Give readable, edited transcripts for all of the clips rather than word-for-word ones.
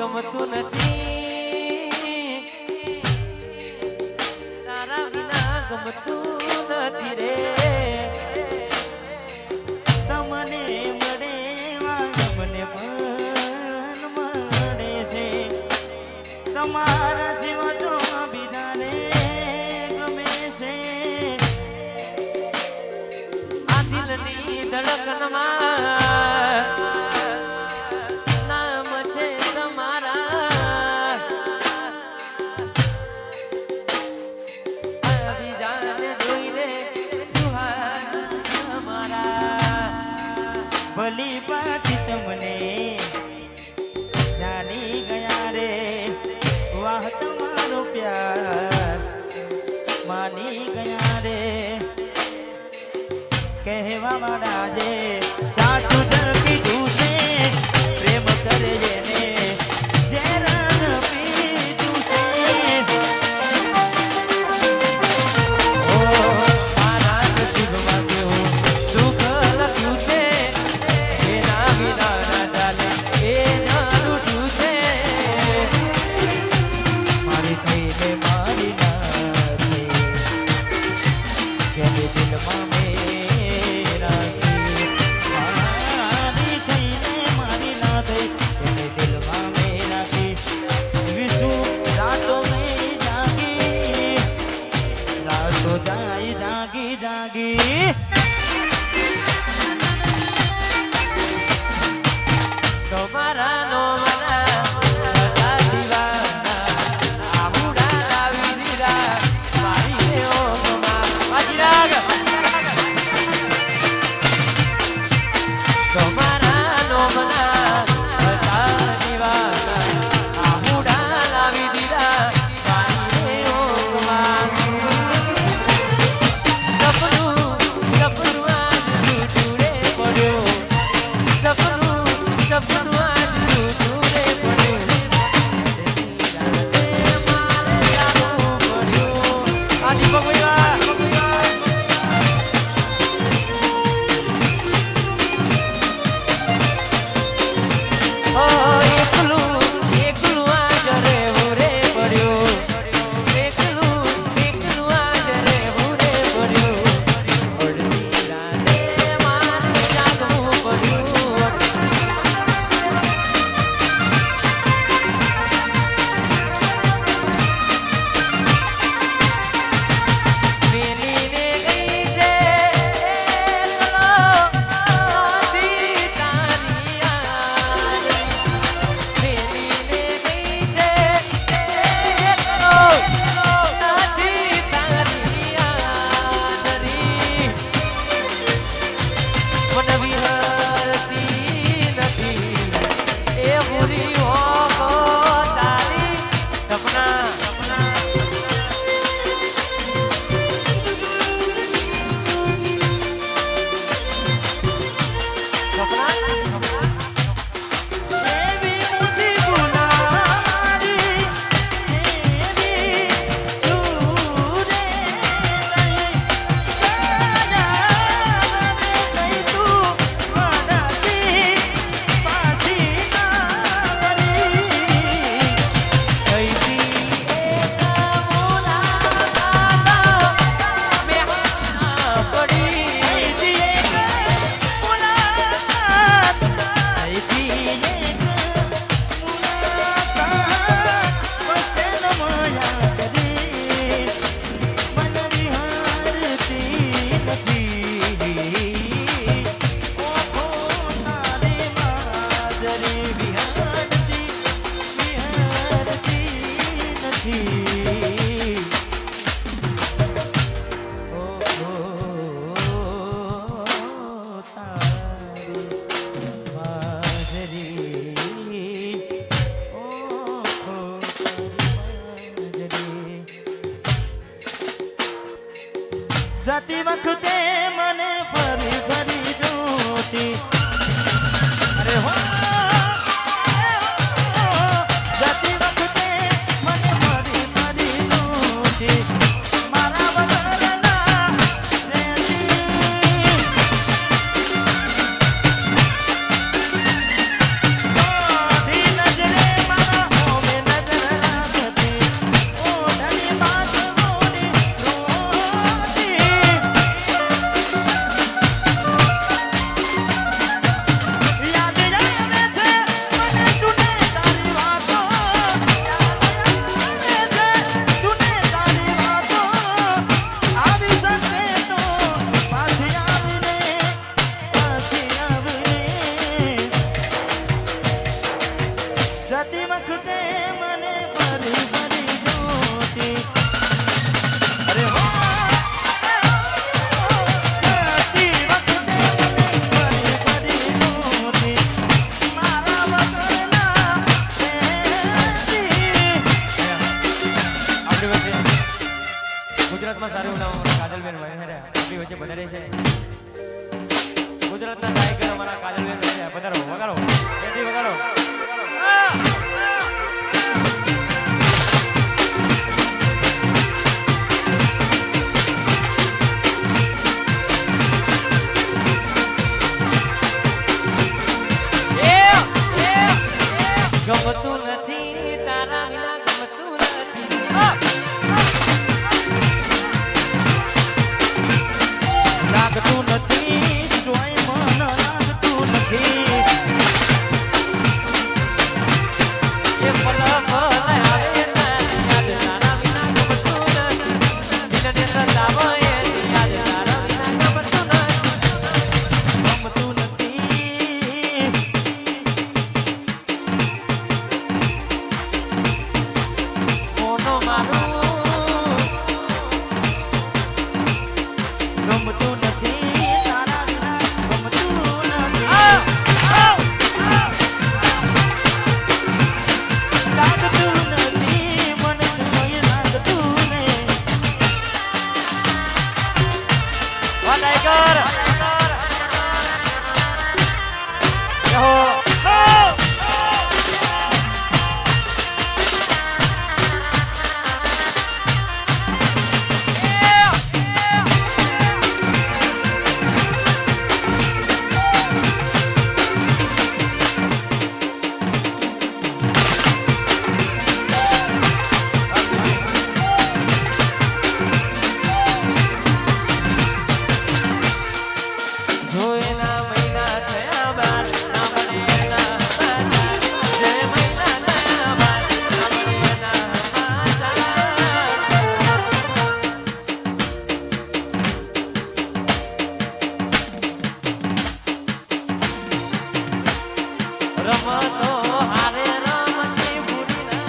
ગમતું નથી તારા વિના ગમતું નથી રે તમને મળે મને પણ મળે છે તમારા સિવા તો બીજાને ગમે છે આ દિલની ધડકનમાં નામ છે તમારા બીજાને જોઈને સુહાના મારા ભલી પાછી તમને જાણી ગયા રે વાહ તમારો પ્યાર માની ગયા રે કહેવા વાળા જે સાચું જ કીધું છે પ્રેમ કરે જેને જે રંગ પીધું છે ઓ મારા નસીબમાં કેવું દુઃખ લખ્યું છે એના વિના ના ચાલે એ ના રૂઠું છે મારી થઈને મારી નાખી કે દિલમાં મેરા જાતી વખતે મને ફરી ફરી જોતી અરે હો જાતી વખતે મને ફરી ફરી જોતી મારા વગરના આપણી વચ્ચે ગુજરાતમાં સારું નામ કાજલબેન ભાઈ આપણી વચ્ચે વધારે છે ગુજરાતના ગાયક અમારા કાજલબેન પધારો વગાડો એથી વગાડો ગમતું નથી તારા વિના ગમતું નથી લાગતું નથી જોઈ મન લાગતું નથી એ પલ પલ આવે યાદ તારા વિના ગમતું નથી દિલને સતાવો એ યાદ તારા વિના ગમતું નથી મોનો મારું ગમતું નથી તારા વિના ગમતું નથી લાગતું નથી મને કોઈ લાગતું નહીં વાલાઈકર યહો જોઈના મહિના થયા બાદ ના મળેલા પાછા જે મહિના થયા બાદ ના મળેલા પાછા રમતો હારે રમતી ભૂલી ના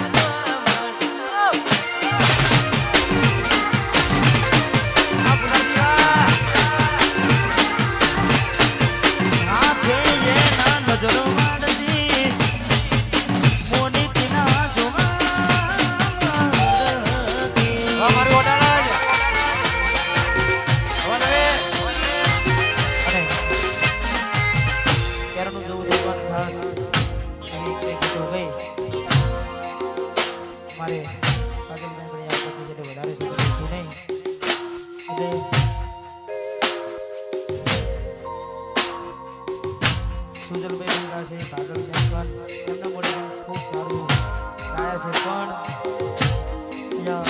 હાથે એના નજરો વાળતી મોની તીના જોવાતી અમારું ઓડાળ વનવે અને ક્યારનું જવું દેવાનું ખાસ અહીં તો ગઈ મારે કાજલબેન પણ યાદ પછી એટલે વધારે શું નહીં એટલે સુજલભાઈ ગંગા છે કાજલબેન પણ એમના મોડે ખૂબ સારું ગાયા છે પણ અહીંયા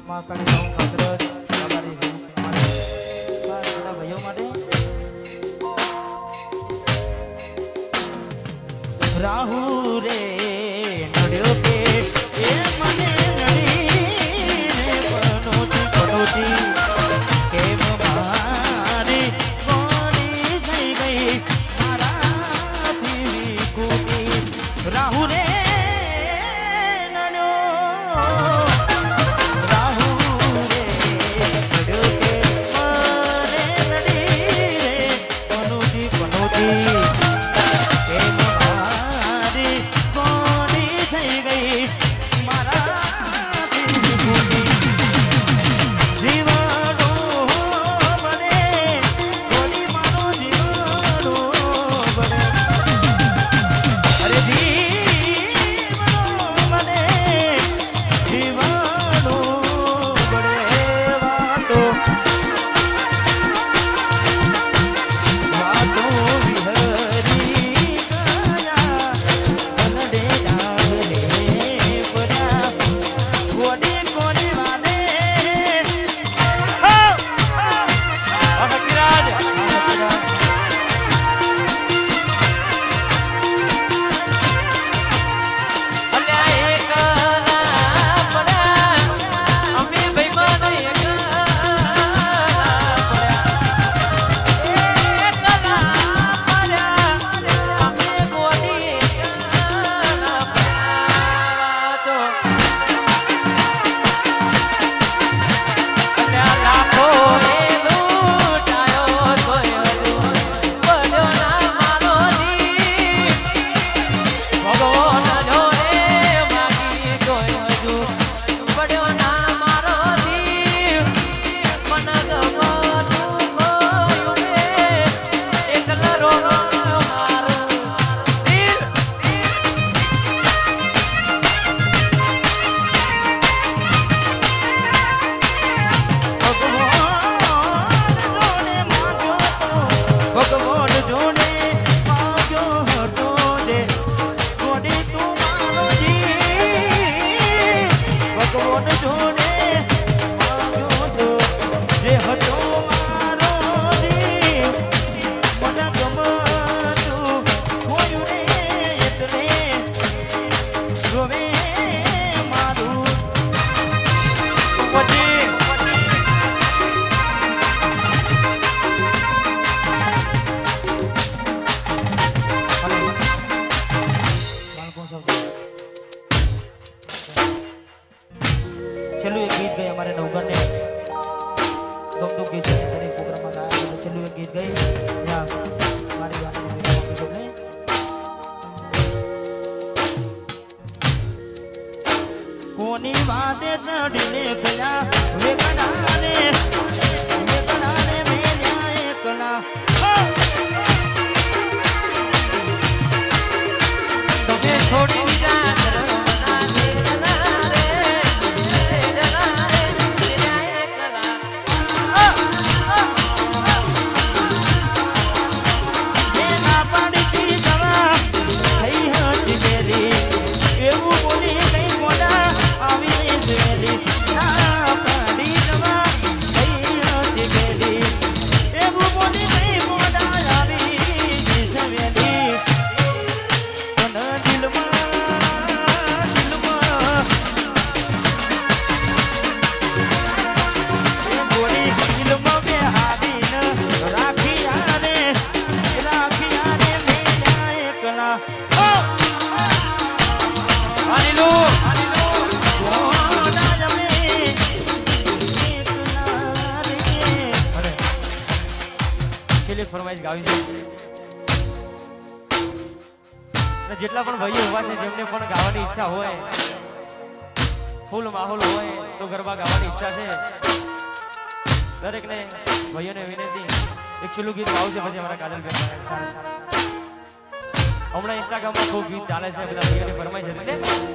મહાકાળી ગાઉં કાતરજ અમારી મારે બધા ભાઈઓ માટે રાહુ રે નડ્યો કે એ મને નડીને પનોતી પનોતી કેમ મારી કોની થઈ ગઈ મારાથી વિકુટી રાહુ રે નડ્યો રાહુ રે નડ્યો કે મને નડી રે પનોતી પનોતી કેમ મારી કોણ જોડે માંગ્યો તો જે હતો મારો જીવ મને ગમતું હોયું ને એટલે રોવે મારું પછી છેલ્લું એક ગીત ગઈ અમારે નવગણને ગમતું ગીત છે દરેક પ્રોગ્રામમાં ગાયા છેલ્લું એક ગીત ગઈ ત્યાં મારી વાતને કોની વાતે ચડીને ગયા વેકડાને મેલ્યા એકલા તમે છોડી જા ફરમાઈશ ગાવી છે જેટલા પણ ભાઈઓ ઉભા છે જેમને પણ ગાવાની ઈચ્છા હોય ફૂલ માહોલ હોય તો ગરબા ગાવાની ઈચ્છા છે દરેકને ભાઈઓને વિનંતી એક પેલું ગીત ગાવું છે પછી અમારા કાજલ બેન હમણાં ઇન્સ્ટાગ્રામમાં ખૂબ ગીત ચાલે છે બધા ભાઈઓની ફરમાઈશ હતી ને